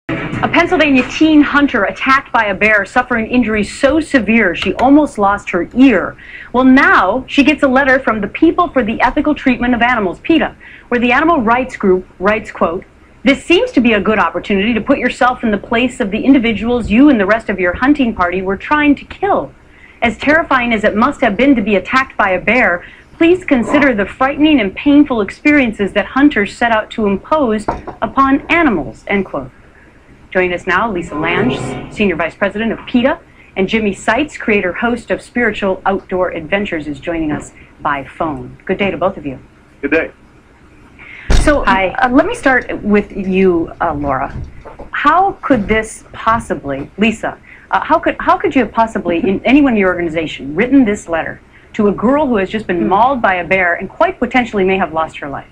A Pennsylvania teen hunter attacked by a bear, suffering injuries so severe she almost lost her ear. Well, now she gets a letter from the People for the Ethical Treatment of Animals, PETA, where the animal rights group writes, quote, "This seems to be a good opportunity to put yourself in the place of the individuals you and the rest of your hunting party were trying to kill. As terrifying as it must have been to be attacked by a bear, please consider the frightening and painful experiences that hunters set out to impose upon animals," end quote. Joining us now, Lisa Lange, Senior Vice President of PETA, and Jimmy Seitz, creator-host of Spiritual Outdoor Adventures, is joining us by phone. Good day to both of you. Good day. So, let me start with you, Laura. How could this possibly, Lisa, how could you have possibly, anyone in your organization, written this letter to a girl who has just been mauled by a bear and quite potentially may have lost her life?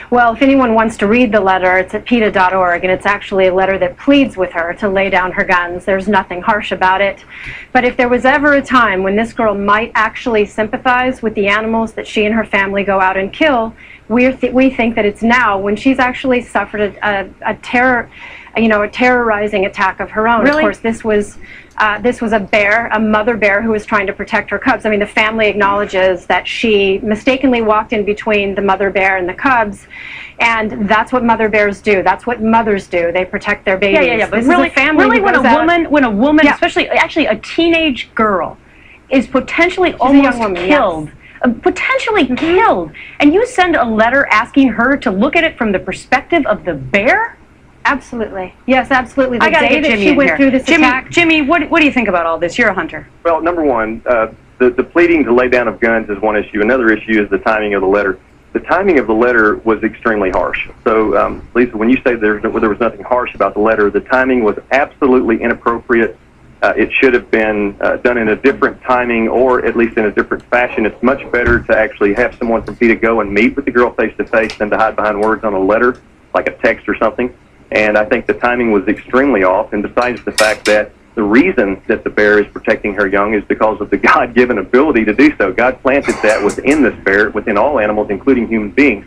Well, if anyone wants to read the letter, it's at PETA.org, and it's actually a letter that pleads with her to lay down her guns. There's nothing harsh about it. But if there was ever a time when this girl might actually sympathize with the animals that she and her family go out and kill, we think that it's now, when she's actually suffered a terrorizing attack of her own. Really? Of course, this was a bear, a mother bear who was trying to protect her cubs. I mean, the family acknowledges that she mistakenly walked in between the mother bear and the cubs, and that's what mother bears do. That's what mothers do. They protect their babies. Yeah. But this really, is a family when a woman, yeah, especially actually a teenage girl, is potentially almost killed. Yes. Potentially killed, and you send a letter asking her to look at it from the perspective of the bear? Absolutely. Yes, absolutely. The I gotta day get that Jimmy she in went here. through this attack. Jimmy, what do you think about all this? You're a hunter. Well, number one, the pleading to lay down of guns is one issue. Another issue is the timing of the letter. The timing of the letter was extremely harsh. So, Lisa, when you say there was nothing harsh about the letter, the timing was absolutely inappropriate. It should have been done in a different timing, or at least in a different fashion. It's much better to actually have someone from PETA go and meet with the girl face to face than to hide behind words on a letter, like a text or something. And I think the timing was extremely off. And besides the fact that the reason that the bear is protecting her young is because of the God-given ability to do so. God planted that within this bear, within all animals, including human beings.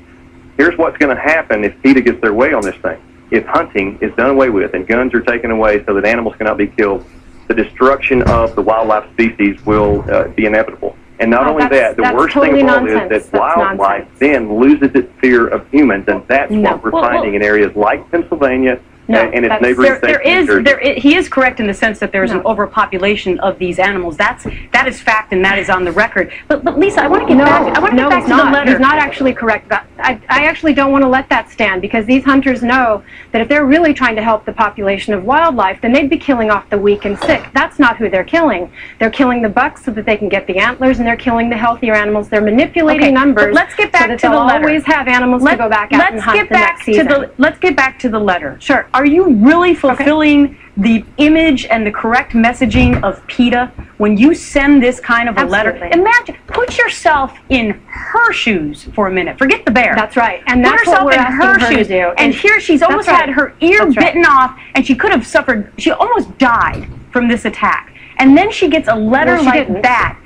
Here's what's going to happen if PETA gets their way on this thing. If hunting is done away with and guns are taken away so that animals cannot be killed, the destruction of the wildlife species will be inevitable. And not only that, the worst thing of all is that wildlife then loses its fear of humans, and that's what we're finding in areas like Pennsylvania and its neighboring states. He is correct in the sense that there's an overpopulation of these animals. That is fact, and that is on the record. But Lisa, I want to get back. I want to get back to the letter. He's not actually correct. I actually don't want to let that stand, because these hunters know that if they're really trying to help the population of wildlife, then they'd be killing off the weak and sick. That's not who they're killing. They're killing the bucks so that they can get the antlers, and they're killing the healthier animals. They're manipulating numbers. But let's get back to the letter. Always have animals to go back out and hunt the next season. Let's get back to the letter. Sure. Are you really fulfilling the image and the correct messaging of PETA when you send this kind of a letter? Imagine, put yourself in her shoes for a minute. Forget the bear. That's right. And that's what we're asking her to do. And here she's almost had her ear bitten off, and she could have suffered, she almost died from this attack. And then she gets a letter like that.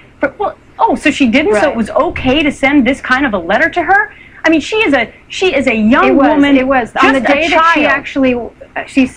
So she didn't, so it was okay to send this kind of a letter to her? I mean, she is a young woman. It was on the day that she actually, she's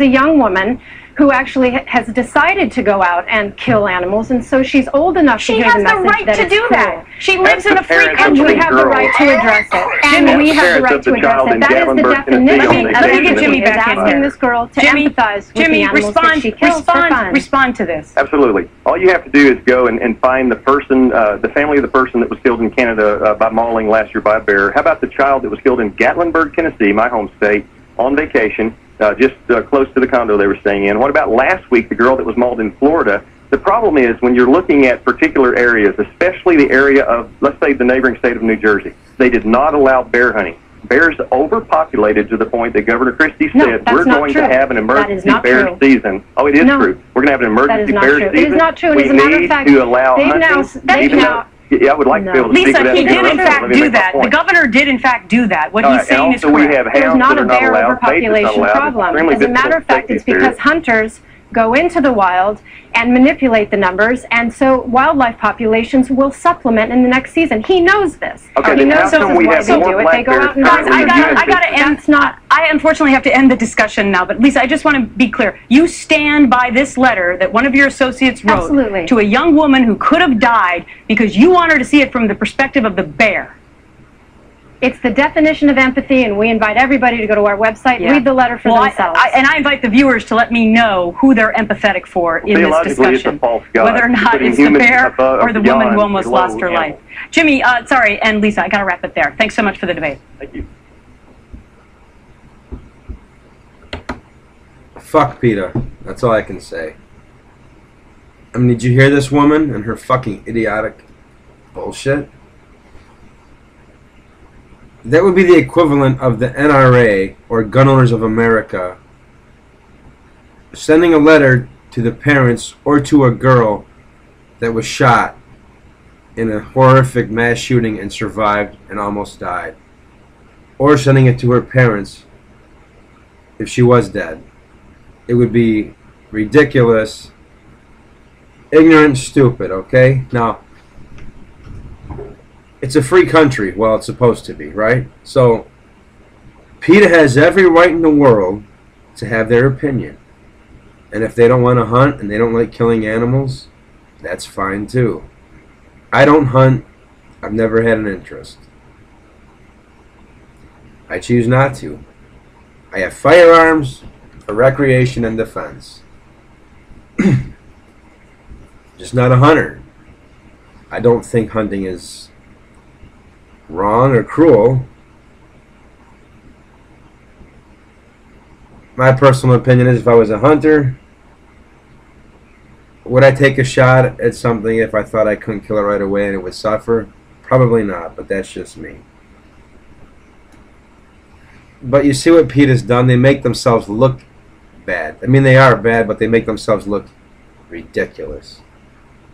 a young woman who actually has decided to go out and kill animals, and so she's old enough to hear the message. She has the right to do that. She lives in a free country. And we have the right to address it. And we have the right to address it. That is the definition. Let me get Jimmy back in asking this girl to empathize with the animals that she kills for fun. Respond to this. Absolutely. All you have to do is go and find the person, the family of the person that was killed in Canada by mauling last year by a bear. How about the child that was killed in Gatlinburg, Tennessee, my home state, on vacation? Just close to the condo they were staying in. What about last week, the girl that was mauled in Florida? The problem is when you're looking at particular areas, especially the area of, let's say, the neighboring state of New Jersey, they did not allow bear hunting. Bears overpopulated to the point that Governor Christie said, we're going to have an emergency bear season. Oh, it is true. We're going to have an emergency bear season. It is not true. We need to allow hunting. Yeah, I would like to be able to speak to that. Lisa, he did in fact do that. The governor did in fact do that. What he's saying is correct. There's not a bear overpopulation problem. As a matter of fact, it's because hunters go into the wild and manipulate the numbers, and so wildlife populations will supplement in the next season. He knows this. Okay, he then knows how come we have they more do it. black They go bears out and currently I in the gotta United States? end. That's not. I unfortunately have to end the discussion now, but Lisa, I just want to be clear. You stand by this letter that one of your associates wrote Absolutely. to a young woman who could have died because you want her to see it from the perspective of the bear. It's the definition of empathy, and we invite everybody to go to our website, Yeah. read the letter for Well, themselves. and I invite the viewers to let me know who they're empathetic for in this Theologically, it's a discussion. false god. Whether or not Putting it's the humans bear above or the beyond woman who almost below lost her life. animals. Jimmy, sorry, and Lisa, I got to wrap it there. Thanks so much for the debate. Thank you. Fuck PETA. That's all I can say. I mean, did you hear this woman and her fucking idiotic bullshit? That would be the equivalent of the NRA, or Gun Owners of America, sending a letter to the parents or to a girl that was shot in a horrific mass shooting and survived and almost died. Or sending it to her parents if she was dead. It would be ridiculous, ignorant, stupid, okay? Now, it's a free country. Well, it's supposed to be, right? So, PETA has every right in the world to have their opinion. And if they don't want to hunt and they don't like killing animals, that's fine too. I don't hunt. I've never had an interest. I choose not to. I have firearms for recreation and defense. Just not a hunter. I don't think hunting is wrong or cruel. My personal opinion is, if I was a hunter, would I take a shot at something if I thought I couldn't kill it right away and it would suffer? Probably not, but that's just me. But you see what PETA's done? They make themselves look bad. I mean, they are bad, but they make themselves look ridiculous.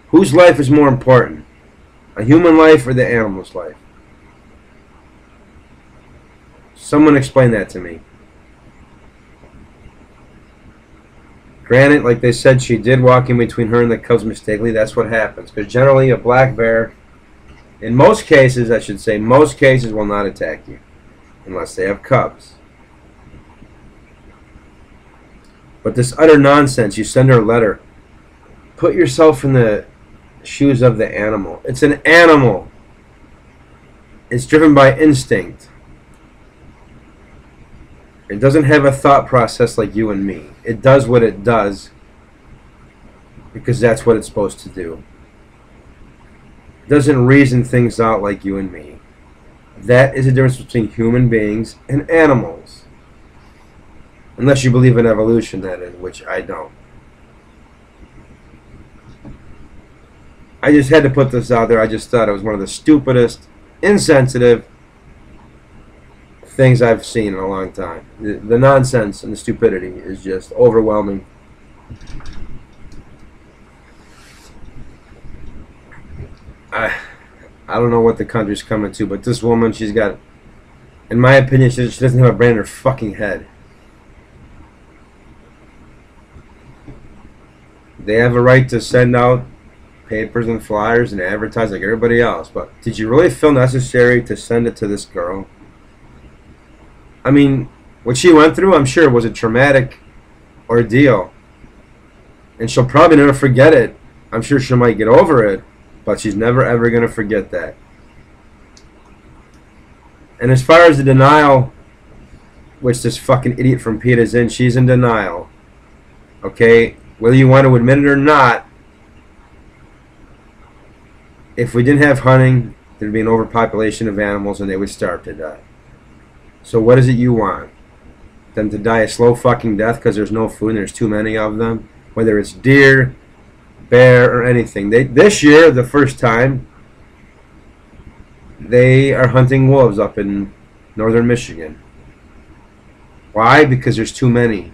Whose life is more important? A human life or the animal's life? Someone explain that to me. Granted, like they said, she did walk in between her and the cubs mistakenly. That's what happens. Because generally a black bear, in most cases, I should say, most cases will not attack you. Unless they have cubs. But this utter nonsense, you send her a letter. Put yourself in the shoes of the animal. It's an animal. It's driven by instinct. It doesn't have a thought process like you and me. It does what it does because that's what it's supposed to do. It doesn't reason things out like you and me. That is the difference between human beings and animals. Unless you believe in evolution, that is, which I don't. I just had to put this out there. I just thought it was one of the stupidest, insensitive things I've seen in a long time. The nonsense and the stupidity is just overwhelming. I don't know what the country's coming to, but this woman, she's got, in my opinion, she doesn't have a brain in her fucking head. They have a right to send out papers and flyers and advertise like everybody else, but did you really feel necessary to send it to this girl? I mean, what she went through, I'm sure, was a traumatic ordeal. And she'll probably never forget it. I'm sure she might get over it, but she's never ever going to forget that. And as far as the denial, which this fucking idiot from PETA's in, she's in denial. Okay? Whether you want to admit it or not, if we didn't have hunting, there'd be an overpopulation of animals and they would starve to death. So what is it you want? Them to die a slow fucking death because there's no food and there's too many of them? Whether it's deer, bear, or anything. This year, the first time, they are hunting wolves up in northern Michigan. Why? Because there's too many.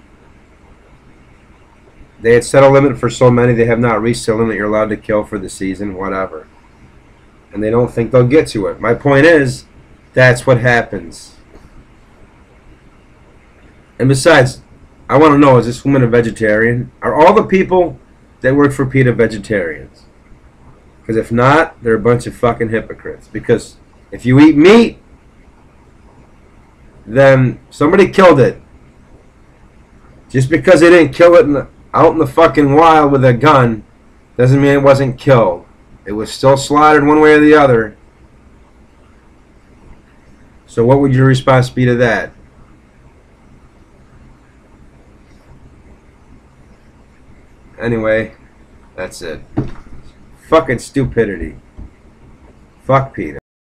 They had set a limit for so many, they have not reached the limit you're allowed to kill for the season, whatever. And they don't think they'll get to it. My point is, that's what happens. And besides, I want to know, is this woman a vegetarian? Are all the people that work for PETA vegetarians? Because if not, they're a bunch of fucking hypocrites. Because if you eat meat, then somebody killed it. Just because they didn't kill it out in the fucking wild with a gun doesn't mean it wasn't killed. It was still slaughtered one way or the other. So what would your response be to that? Anyway, that's it. Fucking stupidity. Fuck PETA.